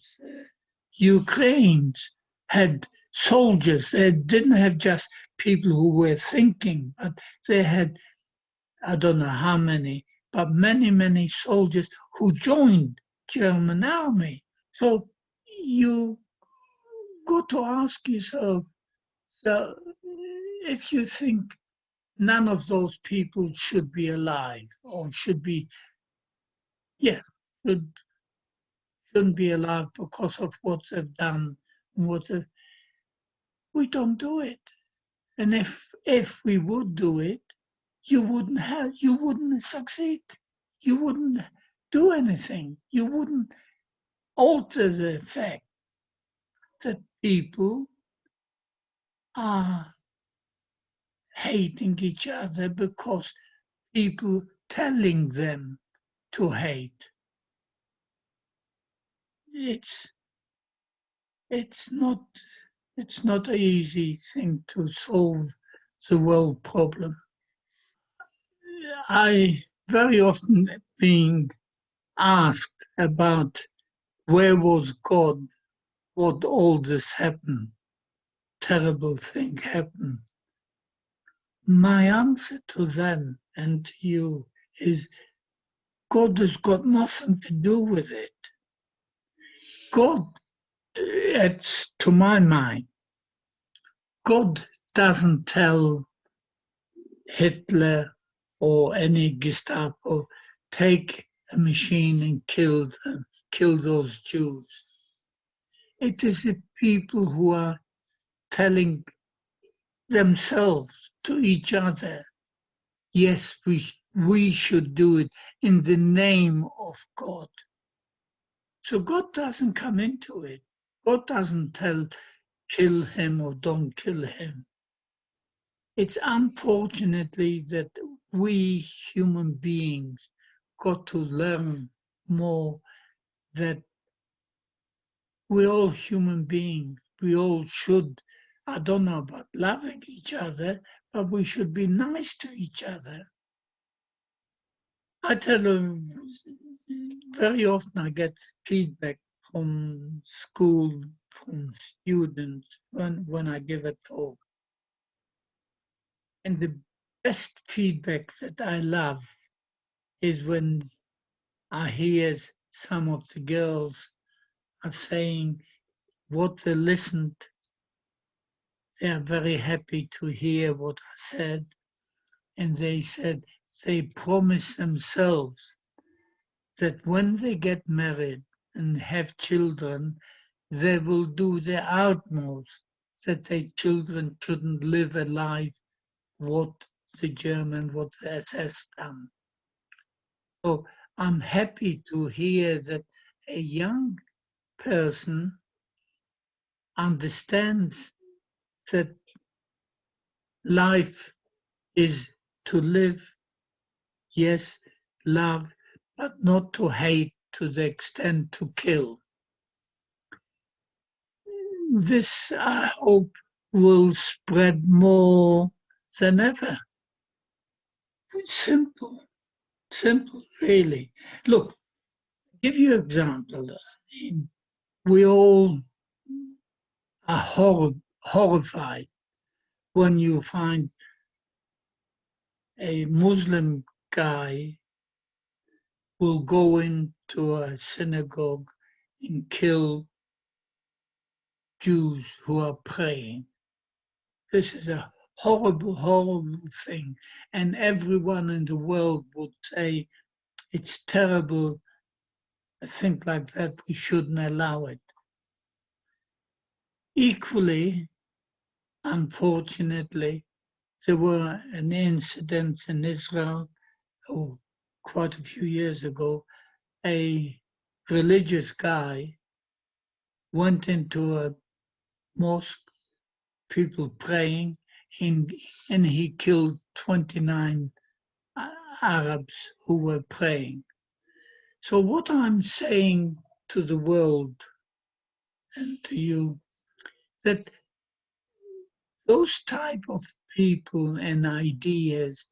Ukraine's had soldiers. They didn't have just people who were thinking, but they had, I don't know how many, but many soldiers who joined German army. So you got to ask yourself, so if you think none of those people should be alive or should be, shouldn't be alive because of what they've done, we don't do it. And if we would do it, you wouldn't succeed. You wouldn't do anything. You wouldn't alter the fact that people are hating each other because people telling them to hate. It's not an easy thing to solve the world problem. I very often being asked about where was God, what all this happened, terrible thing happened. My answer to them and to you is God has got nothing to do with it. God, it's to my mind, God doesn't tell Hitler or any Gestapo, take a machine and kill those Jews. It is the people who are telling themselves to each other, yes, we should do it in the name of God. So God doesn't come into it. God doesn't tell, kill him or don't kill him. It's unfortunately that we human beings got to learn more that we're all human beings. We all should, I don't know about loving each other, but we should be nice to each other. I tell them very often I get feedback from school, from students when I give a talk. And the best feedback that I love is when I hear some of the girls are saying what they listened, they are very happy to hear what I said. And they said they promised themselves that when they get married and have children, they will do their utmost that their children shouldn't live a life what what the SS done. So I'm happy to hear that a young person understands that life is to live, yes, love, but not to hate to the extent to kill. This, I hope, will spread more than ever. Simple, simple, really. Look, give you an example. We all are horrified when you find a Muslim guy will go into a synagogue and kill Jews who are praying. This is a horrible, horrible thing. And everyone in the world would say it's terrible. I think like that we shouldn't allow it. Equally, unfortunately, there were an incident in Israel quite a few years ago. A religious guy went into a mosque, people praying, and he killed 29 Arabs who were praying. So what I'm saying to the world and to you, that those type of people and ideas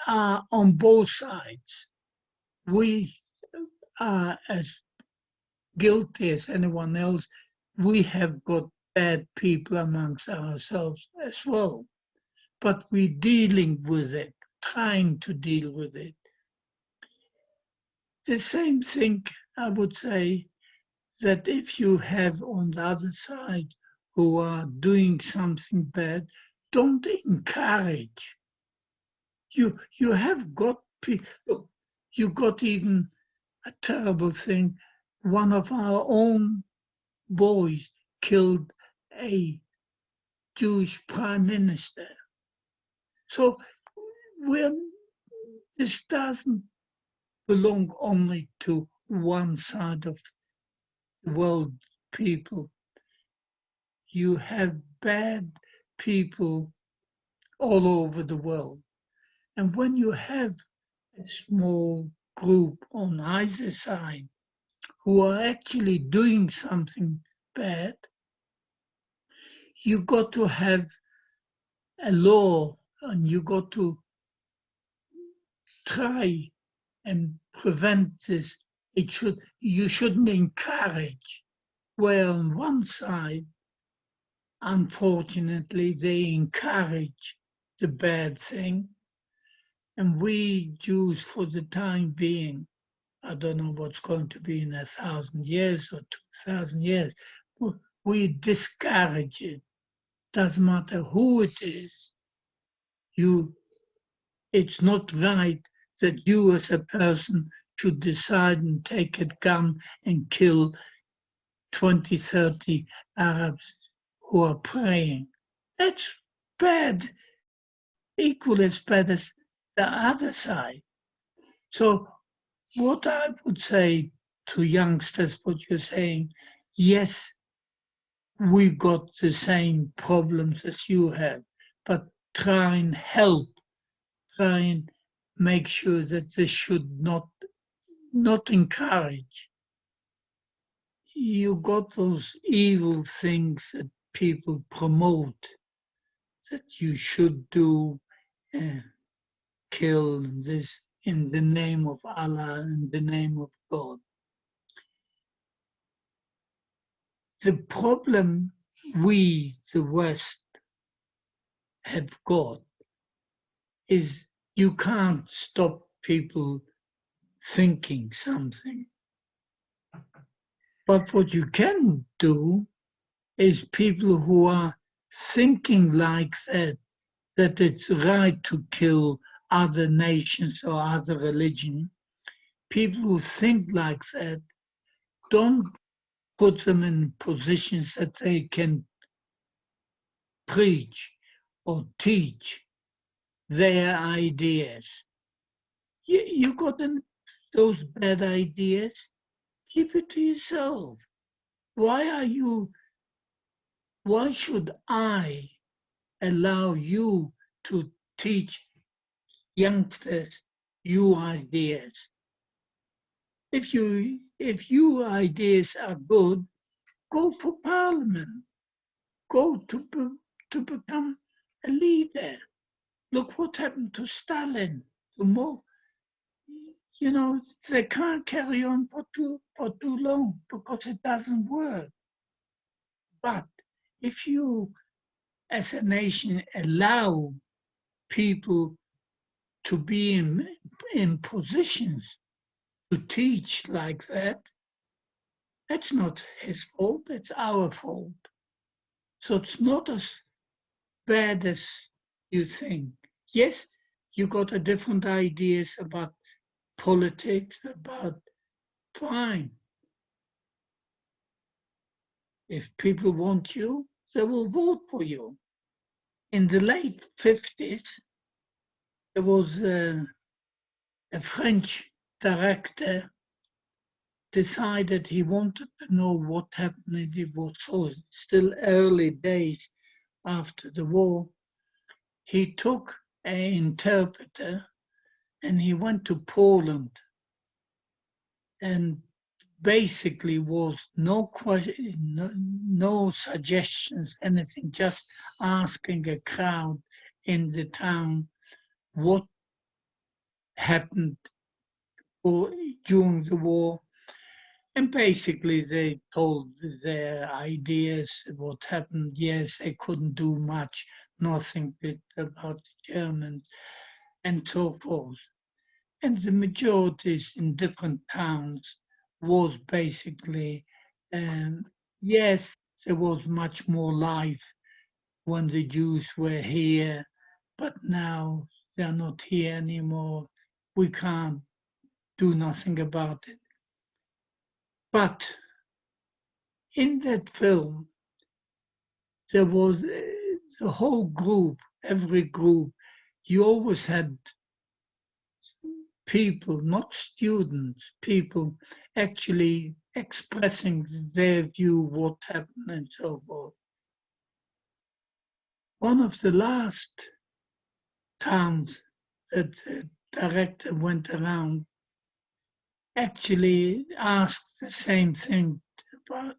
are on both sides. We are as guilty as anyone else. We have got bad people amongst ourselves as well. But we're dealing with it, trying to deal with it. The same thing, I would say, that if you have on the other side who are doing something bad, don't encourage. You have got people, you got even a terrible thing. One of our own boys killed a Jewish prime minister. So this doesn't belong only to one side of the world people. You have bad people all over the world. And when you have a small group on either side who are actually doing something bad, you got to have a law and you got to try and prevent this. You shouldn't encourage. Where on one side, unfortunately, they encourage the bad thing, and we Jews, for the time being, I don't know what's going to be in 1,000 years or 2,000 years, we discourage it. Doesn't matter who it is. It's not right that you as a person should decide and take a gun and kill 20, 30 Arabs who are praying. That's bad, equally as bad as the other side. So what I would say to youngsters, what you're saying, yes, we got the same problems as you have, but try and help, try and make sure that this should not encourage. You got those evil things that people promote that you should do, kill this in the name of Allah, in the name of God. The problem we, the West, have got is you can't stop people thinking something. But what you can do is people who are thinking like that it's right to kill other nations or other religion, people who think like that, don't put them in positions that they can preach or teach their ideas. You got those bad ideas, keep it to yourself. Why should I allow you to teach youngsters your ideas? If your ideas are good, go for parliament. Go to become a leader. Look what happened to Stalin. They can't carry on for too long because it doesn't work. But if you, as a nation, allow people to be in positions to teach like that, that's not his fault, it's our fault. So it's not as bad as you think. Yes, you got a different ideas about politics, about fine. If people want you, they will vote for you. In the late 50s, there was a French director decided he wanted to know what happened. It was still early days after the war. He took an interpreter and he went to Poland, and basically was no question, no suggestions, anything, just asking a crowd in the town what happened during the war. And basically they told their ideas, what happened. Yes, they couldn't do much, nothing about the Germans and so forth. And the majorities in different towns was basically, yes, there was much more life when the Jews were here, but now they're not here anymore. We can't do nothing about it. But in that film, there was the whole group, every group, you always had people, not students, people actually expressing their view, what happened and so forth. One of the last towns that the director went around actually asked the same thing about,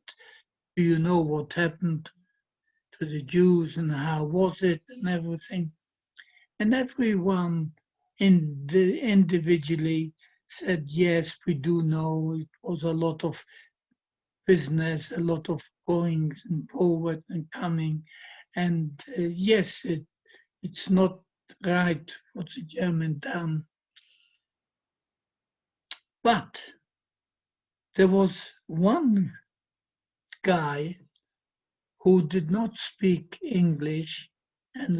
do you know what happened to the Jews and how was it and everything? And everyone individually said, yes, we do know. It was a lot of business, a lot of going and forward and coming. And yes, it's not right what the German done. But there was one guy who did not speak English, and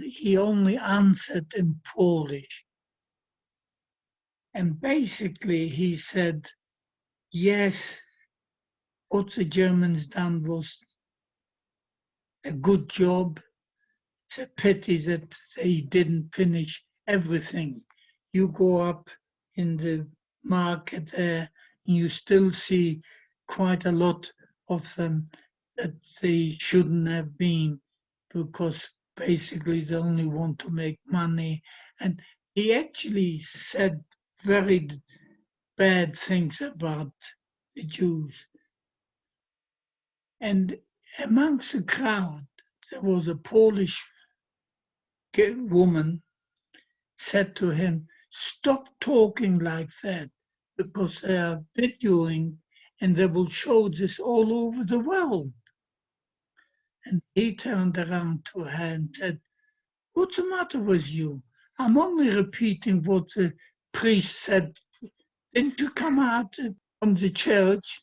he only answered in Polish. And basically he said, yes, what the Germans done was a good job. It's a pity that they didn't finish everything. You go up in the market there, and you still see quite a lot of them that they shouldn't have been, because basically they only want to make money. And he actually said very bad things about the Jews. And amongst the crowd, there was a Polish woman said to him, stop talking like that, because they are videoing and they will show this all over the world. And he turned around to her and said, what's the matter with you? I'm only repeating what the priest said Didn't you come out from the church?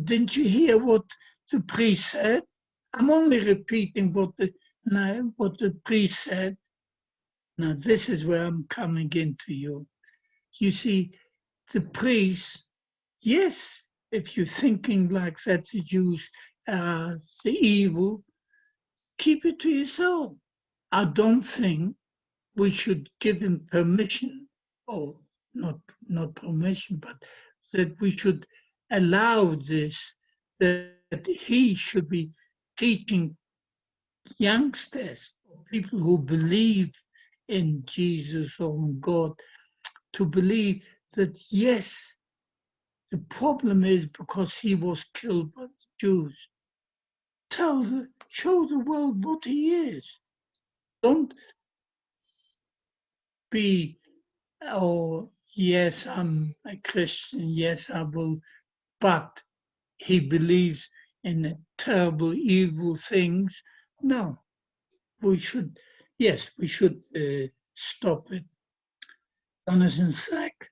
Didn't you hear what the priest said? I'm only repeating what the priest said. Now, this is where I'm coming into you. You see, the priest, yes, if you're thinking like that, the Jews are the evil, keep it to yourself. I don't think we should give him permission, or not permission, but that we should allow this, that he should be teaching youngsters, people who believe in Jesus or in God, to believe that yes, the problem is because he was killed by the Jews. Show the world what he is. Don't be, oh, yes, I'm a Christian, yes, I will, but he believes in terrible, evil things. No, we should, yes, we should stop it. Jonathan Sack,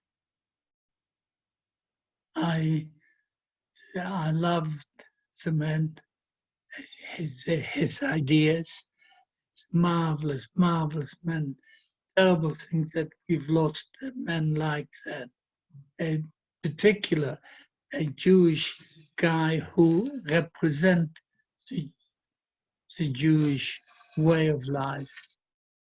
I loved the man, his ideas. Marvelous, marvelous man. Terrible things that we've lost men like that. In particular, a Jewish guy who represent the Jewish way of life.